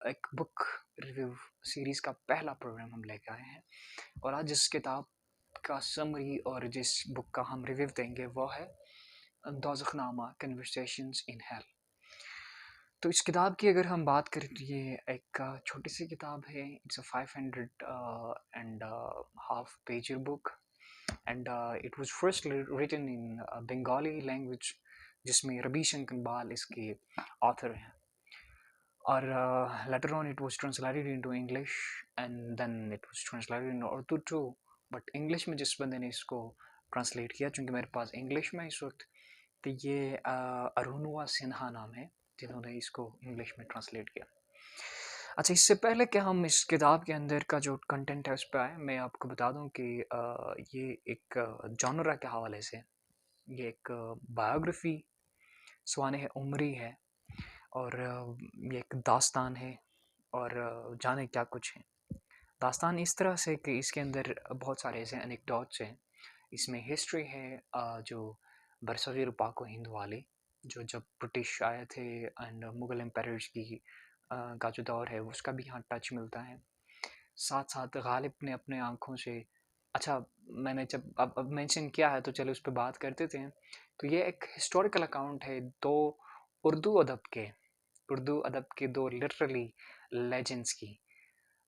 एक book review series का पहला प्रोग्राम हम लेके आए हैं और आज जिस किताब का समरी और जिस बुक का हम रिव्यू देंगे वो है दोज़खनामा कन्वर्सेशंस इन हेल। तो इस किताब की अगर हम बात करें तो ये एक छोटी सी किताब है। It's a 500 and half page book and it was first written in Bengali language जिसमें रवि शंकर बाल इसके ऑथर हैं और later on it was translated into English and then it was translated into Urdu too, but English में जिस बंदे ने इसको ट्रांसलेट किया, चूँकि मेरे पास इंग्लिश में इस वक्त, तो ये अरुणवा सिन्हा नाम है जिन्होंने इसको इंग्लिश में ट्रांसलेट किया। अच्छा, इससे पहले कि हम इस किताब के अंदर का जो कंटेंट है उस पर आए, मैं आपको बता दूं कि ये एक जॉनरा के हवाले से ये एक बायोग्राफी सवाने उमरी है और ये एक दास्तान है और जाने क्या कुछ है। दास्तान इस तरह से कि इसके अंदर बहुत सारे ऐसे एनेक्डोट्स हैं। इसमें हिस्ट्री है जो बरसगीर पाक व हिंद वाली, जो जब ब्रिटिश आए थे एंड मुग़ल एम्पायर्स की का जो दौर है उसका भी यहाँ टच मिलता है। साथ साथ गालिब ने अपने आँखों से, अच्छा मैंने जब अब मेंशन किया है तो चलो उस पे बात करते थे। तो ये एक हिस्टोरिकल अकाउंट है दो उर्दू अदब के दो लिटरली लेजेंड्स की।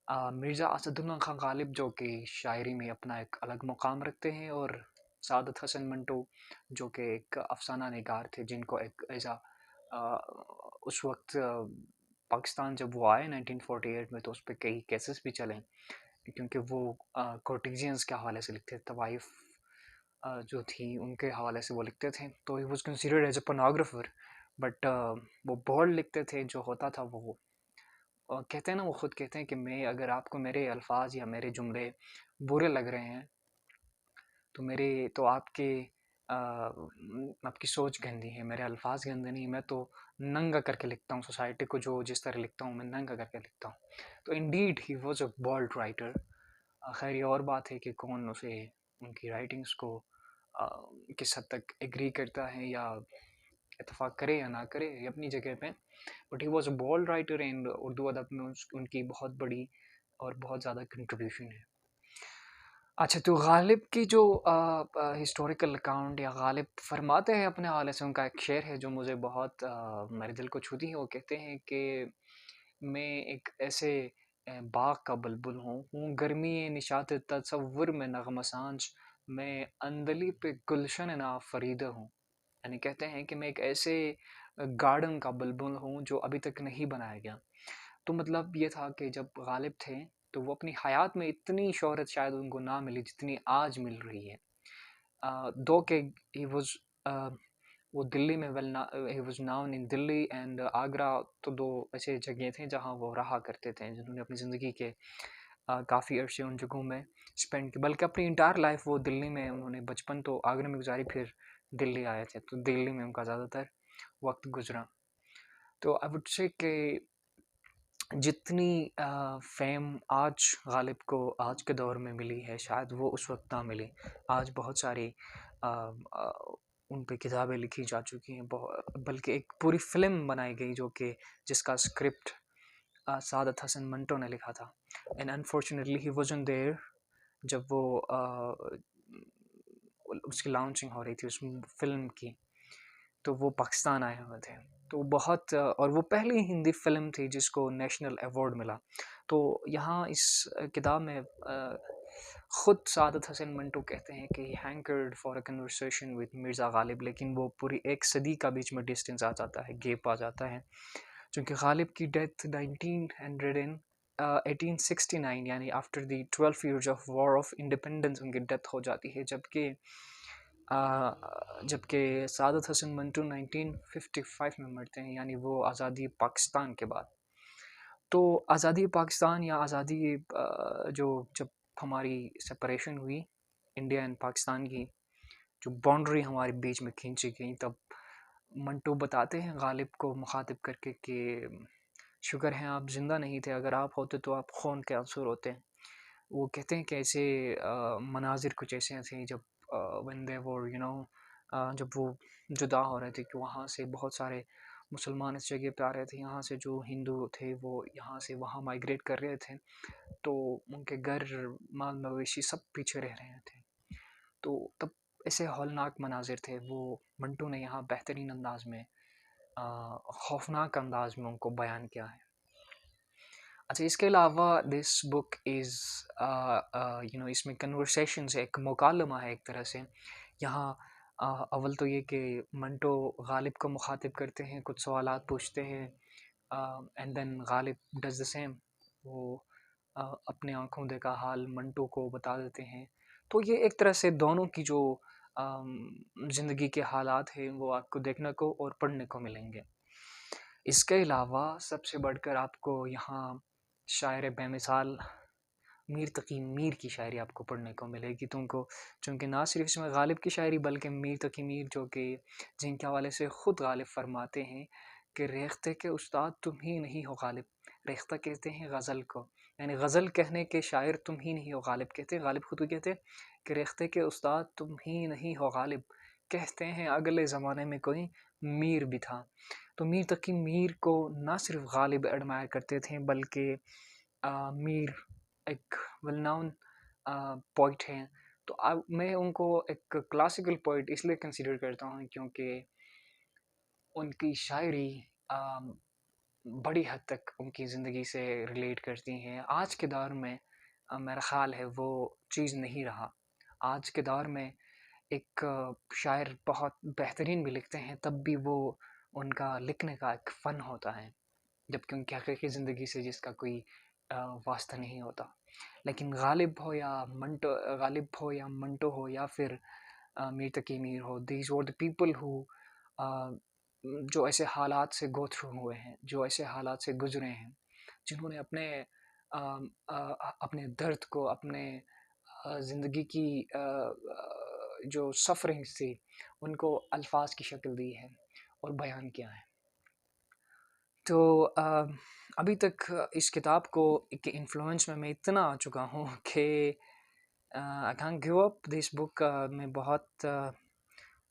मिर्ज़ा असदुल्ला खां गालिब जो कि शायरी में अपना एक अलग मुकाम रखते हैं और सादत हसन मंटो जो कि एक अफसाना निगार थे जिनको एक ऐसा उस वक्त पाकिस्तान जब वो आए 1948 में तो उस पर कई केसेस भी चले क्योंकि वो कोर्टिजियंस के हवाले से लिखते थे, तवाइफ जो थी उनके हवाले से वो लिखते थे। तो he was considered as a pornographer, but वो बोल्ड लिखते थे। जो होता था वो कहते हैं ना, वो खुद कहते हैं कि मैं अगर आपको मेरे अल्फाज या मेरे जुमले बुरे लग रहे हैं तो आपकी सोच गंदी है, मेरे अल्फाज गंदे नहीं, मैं तो नंगा करके लिखता हूँ सोसाइटी को, जो जिस तरह लिखता हूँ मैं नंगा करके लिखता हूँ। तो indeed he was a bold writer. खैर ये और बात है कि कौन उसे उनकी राइटिंग्स को किस हद तक एग्री करता है या इत्तेफाक करे या ना करे, ये अपनी जगह पे। But he was a bold writer and Urdu अदब में उनकी बहुत बड़ी और बहुत ज़्यादा कंट्रीब्यूशन है। अच्छा, तो गालिब की जो हिस्टोरिकल अकाउंट या गालिब फरमाते हैं अपने हवाले से, उनका एक शेर है जो मुझे बहुत मेरे दिल को छूती है। वो कहते हैं कि मैं एक ऐसे बाग का बुलबुल हूँ गर्मी निशात तसव्वुर में नग़्मा सांझ, मैं अंदली पे गुलशन ना फरीदा हूँ। यानी कहते हैं कि मैं एक ऐसे गार्डन का बुलबुल हूँ जो अभी तक नहीं बनाया गया। तो मतलब ये था कि जब गालिब थे तो वो अपनी हयात में इतनी शोहरत शायद उनको ना मिली जितनी आज मिल रही है। दो के ही वाज वो दिल्ली में he was noun in Delhi and Agra, तो दो ऐसे जगह थे जहाँ वो रहा करते थे, जिन्होंने अपनी ज़िंदगी के काफ़ी अरसे उन जगहों में स्पेंड किया। बल्कि अपनी इंटायर लाइफ वो दिल्ली में, उन्होंने बचपन तो आगरा में गुजारी, फिर दिल्ली आए थे, तो दिल्ली में उनका ज़्यादातर वक्त गुजरा। तो आई वुड से कि जितनी फ़ेम आज गालिब को आज के दौर में मिली है शायद वो उस वक्त ना मिली। आज बहुत सारी अ अ, उन पे किताबें लिखी जा चुकी हैं, बल्कि एक पूरी फ़िल्म बनाई गई जो कि जिसका स्क्रिप्ट सादत हसन मंटो ने लिखा था। And unfortunately he wasn't there जब वो उसकी लॉन्चिंग हो रही थी उस फ़िल्म की, तो वो पाकिस्तान आए हुए थे। तो बहुत और वो पहली हिंदी फ़िल्म थी जिसको नेशनल अवार्ड मिला। तो यहाँ इस किताब में ख़ुद सादत हसन मंटो कहते हैं कि he hankered for a conversation with Mirza Ghalib, लेकिन वो पूरी एक सदी का बीच में डिस्टेंस आ जाता है, गैप आ जाता है। चूँकि गालिब की डेथ 1869 यानी after the 12 years of war of independence उनकी डेथ हो जाती है, जबकि सादत हसन मंटो 1955 में मरते हैं, यानी वो आज़ादी पाकिस्तान के बाद। तो आज़ादी पाकिस्तान या आज़ादी जो जब हमारी सेपरेशन हुई इंडिया एंड पाकिस्तान की, जो बाउंड्री हमारे बीच में खींची गई, तब मंटो बताते हैं गालिब को मुखातिब करके कि शुक्र है आप ज़िंदा नहीं थे, अगर आप होते तो आप खून के आंसू रोते। वो कहते हैं कि ऐसे मनाज़िर कुछ ऐसे थे जब व्हेन दे वर जब वो जुदा हो रहे थे कि वहाँ से बहुत सारे मुसलमान इस जगह पे आ रहे थे, यहाँ से जो हिंदू थे वो यहाँ से वहाँ माइग्रेट कर रहे थे, तो उनके घर, माल मवेशी सब पीछे रह रहे थे। तो तब ऐसे हौलनाक मनाजिर थे, वो मंटू ने यहाँ बेहतरीन अंदाज में, खौफनाक अंदाज में उनको बयान किया है। अच्छा, इसके अलावा दिस बुक इज़ इसमें कन्वर्सेशंस है, एक मुकालमा है एक तरह से। यहाँ अव्वल तो ये कि मंटो गालिब को मुखातिब करते हैं, कुछ सवालात पूछते हैं, and then Ghalib does the same. वो अपने आंखों देखा हाल मंटो को बता देते हैं। तो ये एक तरह से दोनों की जो ज़िंदगी के हालात हैं वो आपको देखने को और पढ़ने को मिलेंगे। इसके अलावा सबसे बढ़कर आपको यहाँ शायर बेमिसाल मीर तकी मीर की शायरी आपको पढ़ने को मिलेगी तुमको, चूँकि ना सिर्फ इसमें गालिब की शायरी बल्कि मीर तकी मीर जो कि जिनके हवाले से ख़ुद गालिब फरमाते हैं कि रेख्ते के उस्ताद तुम ही नहीं हो गालिब। रेख्ता कहते हैं गज़ल को, यानी गज़ल कहने के शायर तुम ही नहीं हो गालिब कहते हैं। गालिब खुद को कहते हैं कि रेख्ते के उस्ताद तुम ही नहीं हो गालिब, कहते हैं अगले ज़माने में कोई मीर भी था। तो मीर तकी मीर को ना सिर्फ गालिब एडमायर करते थे बल्कि मीर एक वेल नोन पोइट हैं। तो मैं उनको एक क्लासिकल पोइट इसलिए कंसीडर करता हूँ क्योंकि उनकी शायरी बड़ी हद तक उनकी ज़िंदगी से रिलेट करती हैं। आज के दौर में मेरा ख़्याल है वो चीज़ नहीं रहा। आज के दौर में एक शायर बहुत बेहतरीन भी लिखते हैं, तब भी वो उनका लिखने का एक फ़न होता है, जबकि उनकी हकीकी ज़िंदगी से जिसका कोई वास्ता नहीं होता। लेकिन गालिब हो या मंटो हो या फिर मीर तकी मीर हो, these were the people who जो ऐसे हालात से गो थ्रू हुए हैं, जो ऐसे हालात से गुज़रे हैं, जिन्होंने अपने दर्द को, अपने ज़िंदगी की जो सफ़रिंग्स थी, उनको अल्फ़ाज़ की शक्ल दी है और बयान किया है। तो अभी तक इस किताब को के इन्फ्लुएंस में मैं इतना आ चुका हूँ कि I can't give up this book.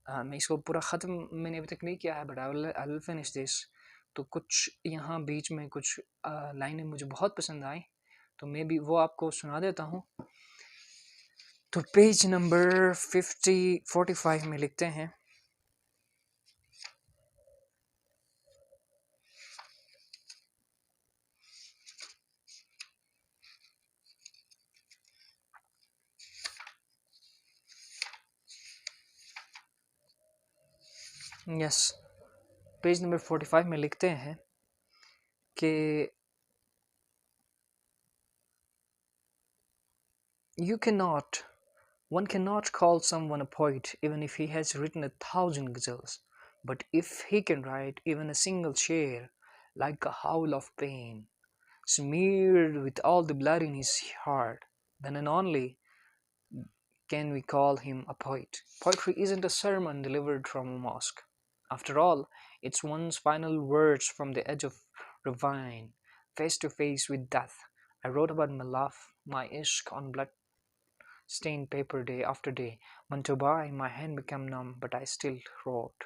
मैं इसको पूरा ख़त्म मैंने अभी तक नहीं किया है, but I will finish this. तो कुछ यहाँ बीच में कुछ लाइनें मुझे बहुत पसंद आई, तो मैं भी वो आपको सुना देता हूँ। तो पेज नंबर 45 में लिखते हैं, यस, पेज नंबर 45 में लिखते हैं कि one cannot call someone a poet even if he has written 1,000 ghazals, but if he can write even a single share, like a howl of pain, smeared with all the blood in his heart, then and only can we call him a poet. Poetry isn't a sermon delivered from a mosque. After all, it's one's final words from the edge of ravine, face to face with death. I wrote about my love, my ishq on blood-stained paper day after day. Mantubai, my hand became numb, but I still wrote.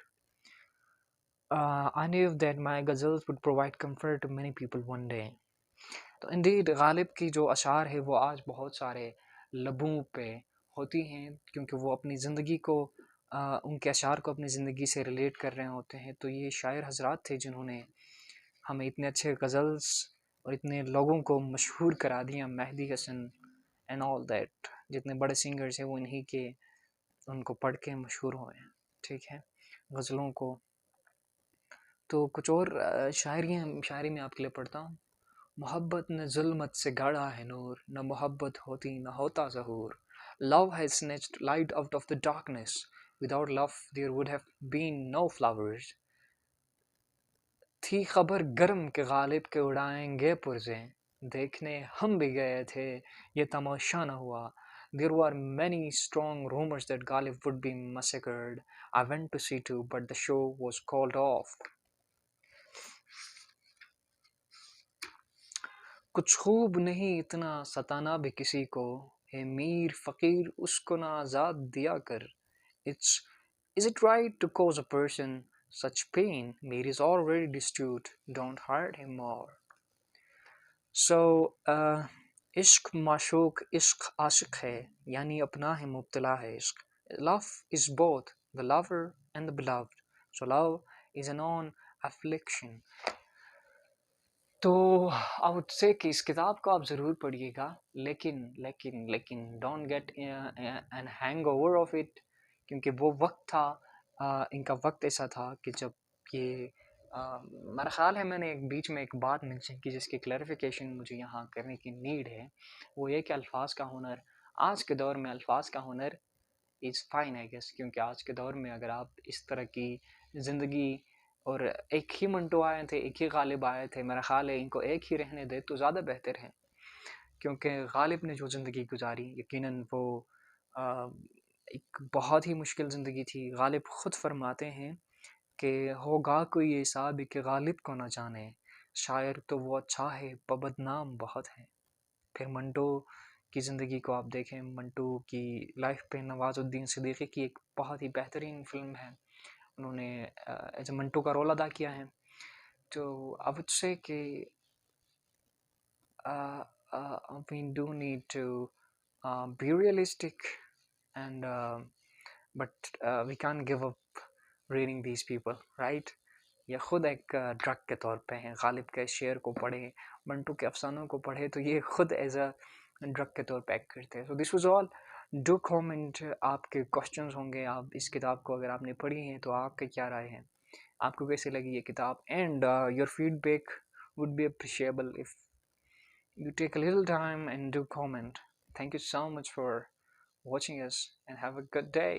I knew that my ghazals would provide comfort to many people one day. तो Indeed Ghalib की जो अशार है वो आज बहुत सारे लबों पे होती हैं, क्योंकि वो अपनी ज़िंदगी को उनके अशार को अपनी ज़िंदगी से रिलेट कर रहे होते हैं। तो ये शायर हजरात थे जिन्होंने हमें इतने अच्छे गज़ल्स और इतने लोगों को मशहूर करा दिया, Mehdi Hasan and all that, जितने बड़े सिंगर्स हैं वो इन्हीं के उनको पढ़ के मशहूर हुए हैं। ठीक है, गज़लों को तो कुछ और शायरी में आपके लिए पढ़ता हूँ। मोहब्बत ने जुल्मत से गाढ़ा है नूर, न मोहब्बत होती न होता ज़हूर। Love has snatched light out of the darkness. Without love there would have been no flowers. थी खबर गर्म के गालिब के उड़ाएंगे पुरज़े, देखने हम भी गए थे ये तमाशा न हुआ। There were many strong rumors that Ghalib would be massacred. I went to see too, but the show was called off. कुछ खूब नहीं इतना सताना भी किसी को, है मीर फ़कीर उसको ना आज़ाद दिया कर। Is it right to cause a person such pain, made is already distraught, don't hurt him more. सो इश्क माशूक इश्क आशिक है, यानी अपना है मुब्तला है इश्क. Love is both the lover and the beloved. So love is a known affliction. तो I would say कि इस किताब को आप ज़रूर पढ़िएगा, लेकिन don't get an hang over of it, क्योंकि वो वक्त था, इनका वक्त ऐसा था कि जब ये मेरा ख्याल है मैंने एक बीच में एक बात मेंशन की जिसकी क्लैरिफिकेशन मुझे यहाँ करने की नीड है. वो ये कि अल्फाज का हुनर, आज के दौर में अल्फाज का हुनर इज़ फाइन आई गेस, क्योंकि आज के दौर में अगर आप इस तरह की ज़िंदगी, और एक ही मंटो आए थे, एक ही गालिब आए थे, मेरा ख्याल है इनको एक ही रहने दे तो ज़्यादा बेहतर है, क्योंकि गालिब ने जो ज़िंदगी गुजारी यकीनन वो आ, एक बहुत ही मुश्किल ज़िंदगी थी. गालिब ख़ुद फरमाते हैं कि होगा कोई ऐसा भी कि गालिब को ना जाने, शायर तो वो अच्छा है पर बदनाम बहुत है. फिर मंटो की ज़िंदगी को आप देखें, मंटो की लाइफ पे नवाजुद्दीन सिद्दीकी की एक बहुत ही बेहतरीन फिल्म है, उन्होंने एज ए मंटो का रोल अदा किया है. तो आई वुड से कि we do need to be realistic, and but we can't give up reading these people, right? ये खुद एक ड्रग के तौर पे हैं. गालिब के शेर को पढ़े, मंटू के अफसानों को पढ़े, तो ये खुद एज अ ड्रग के तौर पे एक्ट करते हैं. So this was all. Do comment, आपके क्वेश्चंस होंगे, आप इस किताब को अगर आपने पढ़ी है तो आपके क्या राय हैं, आपको कैसी लगी ये किताब, and your feedback would be appreciable if you take a little time and do comment. Thank you so much for watching us and have a good day.